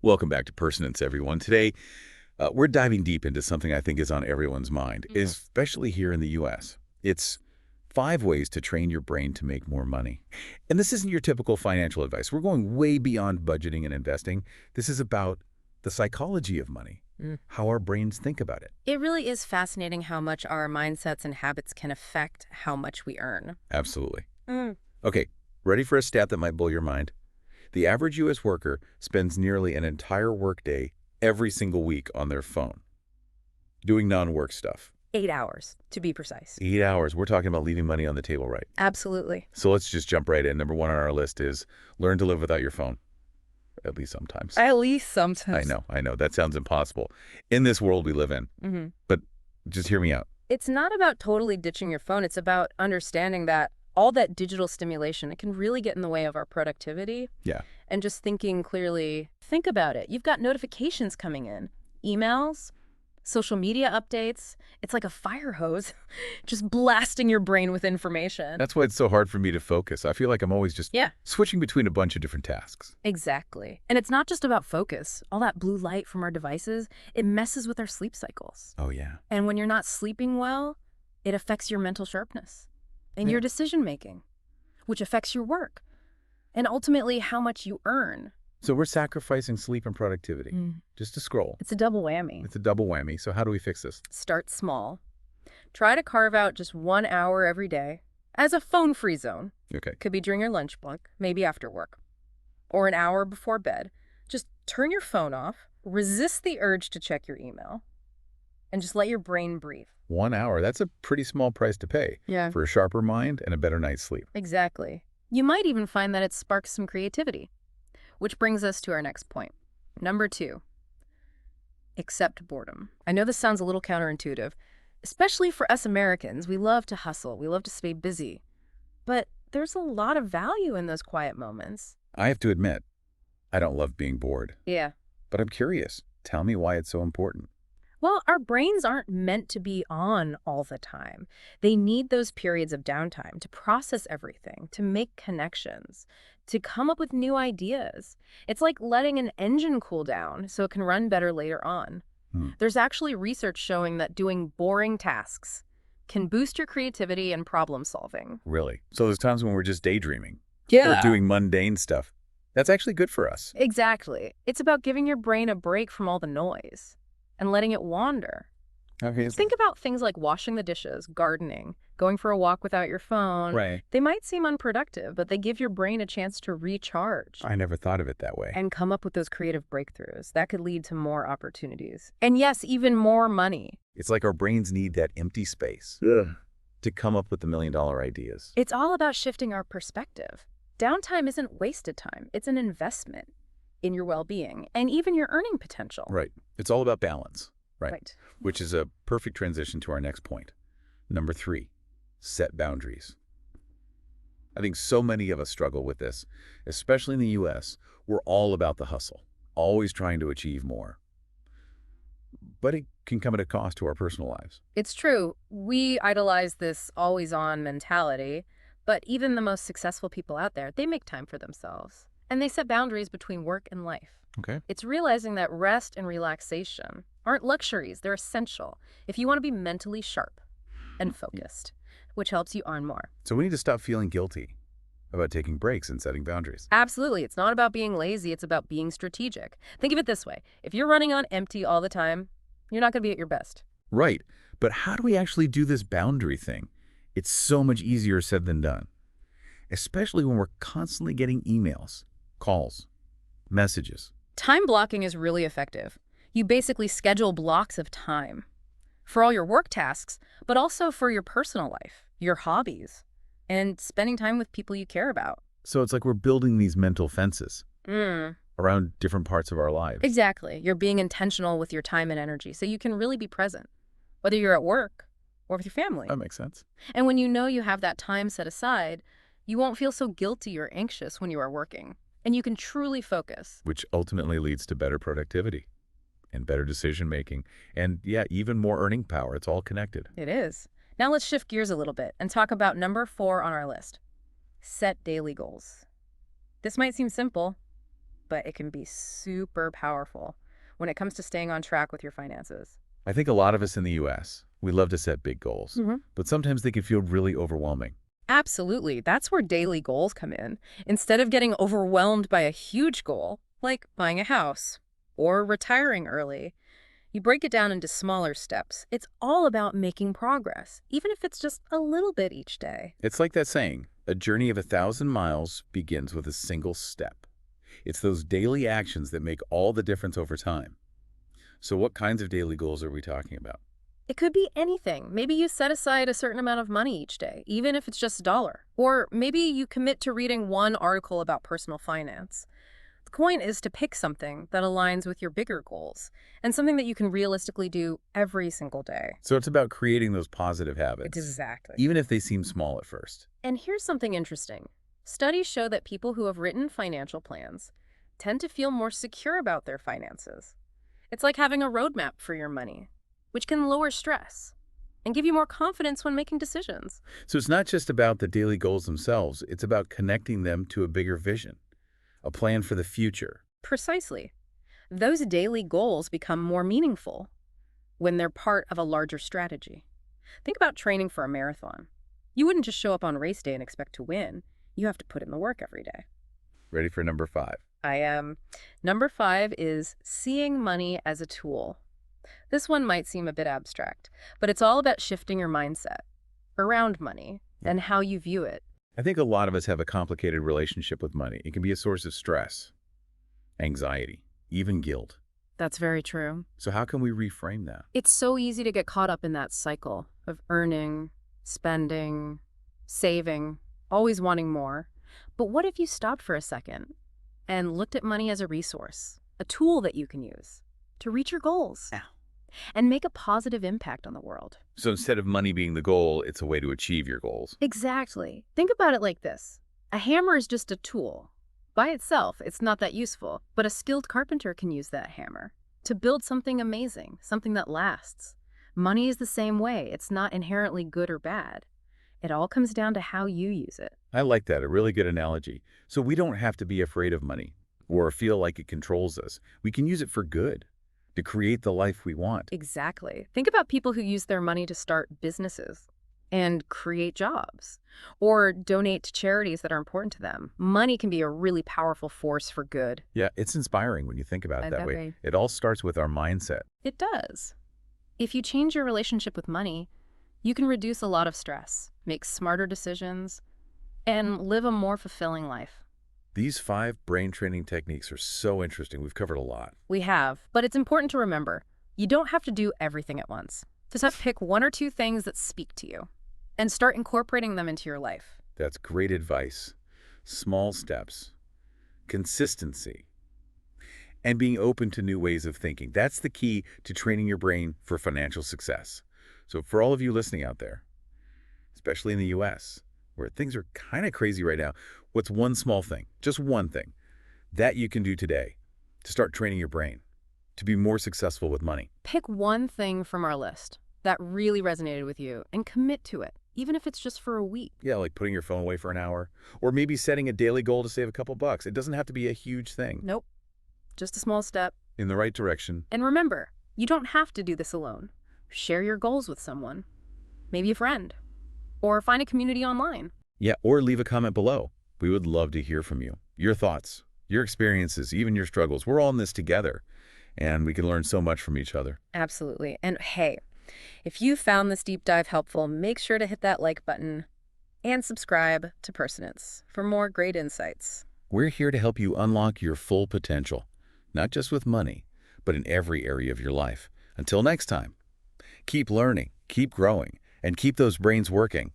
Welcome back to Personance, everyone. Today, we're diving deep into something I think is on everyone's mind, especially here in the U.S. It's 5 ways to train your brain to make more money. And this isn't your typical financial advice. We're going way beyond budgeting and investing. This is about the psychology of money, how our brains think about it. It really is fascinating how much our mindsets and habits can affect how much we earn. Absolutely. Mm. Okay, ready for a stat that might blow your mind? The average U.S. worker spends nearly an entire workday every single week on their phone, doing non-work stuff. 8 hours, to be precise. 8 hours. We're talking about leaving money on the table, right? Absolutely. So let's just jump right in. Number 1 on our list is learn to live without your phone, at least sometimes. At least sometimes. I know. That sounds impossible in this world we live in. But just hear me out. It's not about totally ditching your phone. It's about understanding that all that digital stimulation, it can really get in the way of our productivity. Yeah. And just thinking clearly, think about it. You've got notifications coming in, emails, social media updates. It's like a fire hose, just blasting your brain with information. That's why it's so hard for me to focus. I feel like I'm always just switching between a bunch of different tasks. Exactly. And it's not just about focus. All that blue light from our devices, it messes with our sleep cycles. Oh, yeah. And when you're not sleeping well, it affects your mental sharpness and your decision-making, which affects your work and ultimately how much you earn. So we're sacrificing sleep and productivity just to scroll. It's a double whammy. It's a double whammy. So how do we fix this? Start small. Try to carve out just 1 hour every day as a phone-free zone. Okay. Could be during your lunch break, maybe after work, or an hour before bed. Just turn your phone off, resist the urge to check your email, and just let your brain breathe. 1 hour. That's a pretty small price to pay for a sharper mind and a better night's sleep. Exactly. You might even find that it sparks some creativity. Which brings us to our next point. Number 2, accept boredom. I know this sounds a little counterintuitive, especially for us Americans. We love to hustle. We love to stay busy. But there's a lot of value in those quiet moments. I have to admit, I don't love being bored. Yeah. But I'm curious. Tell me why it's so important. Well, our brains aren't meant to be on all the time. They need those periods of downtime to process everything, to make connections, to come up with new ideas. It's like letting an engine cool down so it can run better later on. There's actually research showing that doing boring tasks can boost your creativity and problem solving. Really? So there's times when we're just daydreaming or doing mundane stuff. That's actually good for us. Exactly. It's about giving your brain a break from all the noise and letting it wander. Okay. Think about things like washing the dishes, gardening, going for a walk without your phone. Right. They might seem unproductive, but they give your brain a chance to recharge. I never thought of it that way. And come up with those creative breakthroughs. That could lead to more opportunities. And yes, even more money. It's like our brains need that empty space to come up with the million-dollar ideas. It's all about shifting our perspective. Downtime isn't wasted time. It's an investment in your well-being and even your earning potential. Right. It's all about balance. Right. Which is a perfect transition to our next point. Number 3, set boundaries. I think so many of us struggle with this, especially in the U.S. We're all about the hustle, always trying to achieve more. But it can come at a cost to our personal lives. It's true. We idolize this always-on mentality, but even the most successful people out there, they make time for themselves. And they set boundaries between work and life. Okay. It's realizing that rest and relaxation aren't luxuries, they're essential if you want to be mentally sharp and focused, which helps you earn more. So we need to stop feeling guilty about taking breaks and setting boundaries. Absolutely. It's not about being lazy, it's about being strategic. Think of it this way. If you're running on empty all the time, you're not going to be at your best. Right. But how do we actually do this boundary thing? It's so much easier said than done, especially when we're constantly getting emails, calls, messages. Time blocking is really effective. You basically schedule blocks of time for all your work tasks, but also for your personal life, your hobbies, and spending time with people you care about. So it's like we're building these mental fences around different parts of our lives. Exactly. You're being intentional with your time and energy so you can really be present, whether you're at work or with your family. That makes sense. And when you know you have that time set aside, you won't feel so guilty or anxious when you are working. And you can truly focus. Which ultimately leads to better productivity and better decision-making. And yeah, even more earning power. It's all connected. It is. Now let's shift gears a little bit and talk about number 4 on our list. Set daily goals. This might seem simple, but it can be super powerful when it comes to staying on track with your finances. I think a lot of us in the U.S., we love to set big goals, hmm but sometimes they can feel really overwhelming. Absolutely. That's where daily goals come in. Instead of getting overwhelmed by a huge goal, like buying a house or retiring early, you break it down into smaller steps. It's all about making progress, even if it's just a little bit each day. It's like that saying, a journey of 1,000 miles begins with a single step. It's those daily actions that make all the difference over time. So what kinds of daily goals are we talking about? It could be anything. Maybe you set aside a certain amount of money each day, even if it's just a dollar. Or maybe you commit to reading one article about personal finance. The point is to pick something that aligns with your bigger goals and something that you can realistically do every single day. So it's about creating those positive habits, Exactly. even if they seem small at first. And here's something interesting. Studies show that people who have written financial plans tend to feel more secure about their finances. It's like having a roadmap for your money, which can lower stress and give you more confidence when making decisions. So it's not just about the daily goals themselves, it's about connecting them to a bigger vision, a plan for the future. Precisely. Those daily goals become more meaningful when they're part of a larger strategy. Think about training for a marathon. You wouldn't just show up on race day and expect to win. You have to put in the work every day. Ready for number 5? I am. Number 5 is seeing money as a tool. This one might seem a bit abstract, but it's all about shifting your mindset around money and how you view it. I think a lot of us have a complicated relationship with money. It can be a source of stress, anxiety, even guilt. That's very true. So how can we reframe that? It's so easy to get caught up in that cycle of earning, spending, saving, always wanting more. But what if you stopped for a second and looked at money as a resource, a tool that you can use to reach your goals and make a positive impact on the world? So instead of money being the goal, it's a way to achieve your goals. Exactly. Think about it like this. A hammer is just a tool. By itself, it's not that useful, but a skilled carpenter can use that hammer to build something amazing, something that lasts. Money is the same way. It's not inherently good or bad. It all comes down to how you use it. I like that, a really good analogy. So we don't have to be afraid of money or feel like it controls us. We can use it for good, to create the life we want. Exactly. Think about people who use their money to start businesses and create jobs or donate to charities that are important to them. Money can be a really powerful force for good. Yeah, it's inspiring when you think about it that way. way. It all starts with our mindset. It does. If you change your relationship with money, you can reduce a lot of stress, make smarter decisions, and live a more fulfilling life. These 5 brain training techniques are so interesting. We've covered a lot. We have, but it's important to remember, you don't have to do everything at once. Just pick 1 or 2 things that speak to you and start incorporating them into your life. That's great advice. Small steps, consistency, and being open to new ways of thinking. That's the key to training your brain for financial success. So for all of you listening out there, especially in the US, where things are kind of crazy right now, what's one small thing, just one thing, that you can do today to start training your brain to be more successful with money? Pick one thing from our list that really resonated with you and commit to it, even if it's just for a week. Yeah, like putting your phone away for an hour, or maybe setting a daily goal to save a couple bucks. It doesn't have to be a huge thing. Nope, just a small step. In the right direction. And remember, you don't have to do this alone. Share your goals with someone, maybe a friend, or find a community online. Yeah, or leave a comment below. We would love to hear from you. Your thoughts, your experiences, even your struggles. We're all in this together, and we can learn so much from each other. Absolutely. And hey, if you found this deep dive helpful, make sure to hit that like button and subscribe to Personance for more great insights. We're here to help you unlock your full potential, not just with money, but in every area of your life. Until next time, keep learning, keep growing, and keep those brains working.